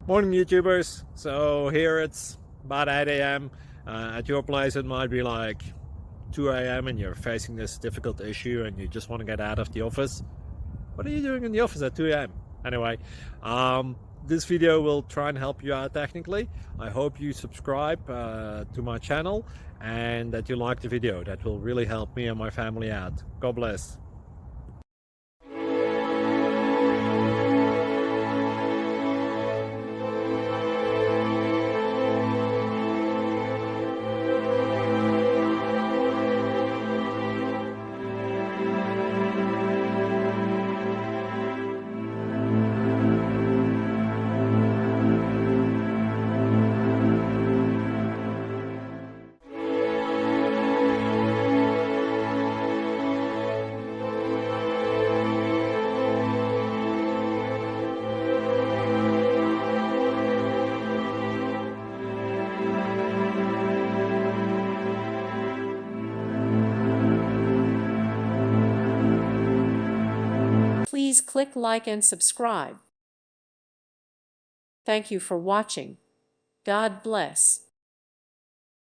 Morning, YouTubers. So here it's about 8 a.m. At your place, it might be like 2 a.m. and you're facing this difficult issue and you just want to get out of the office. What are you doing in the office at 2 a.m.? Anyway, this video will try and help you out technically. I hope you subscribe to my channel and that you like the video. That will really help me and my family out. God bless. Please click like and subscribe. Thank you for watching. God bless.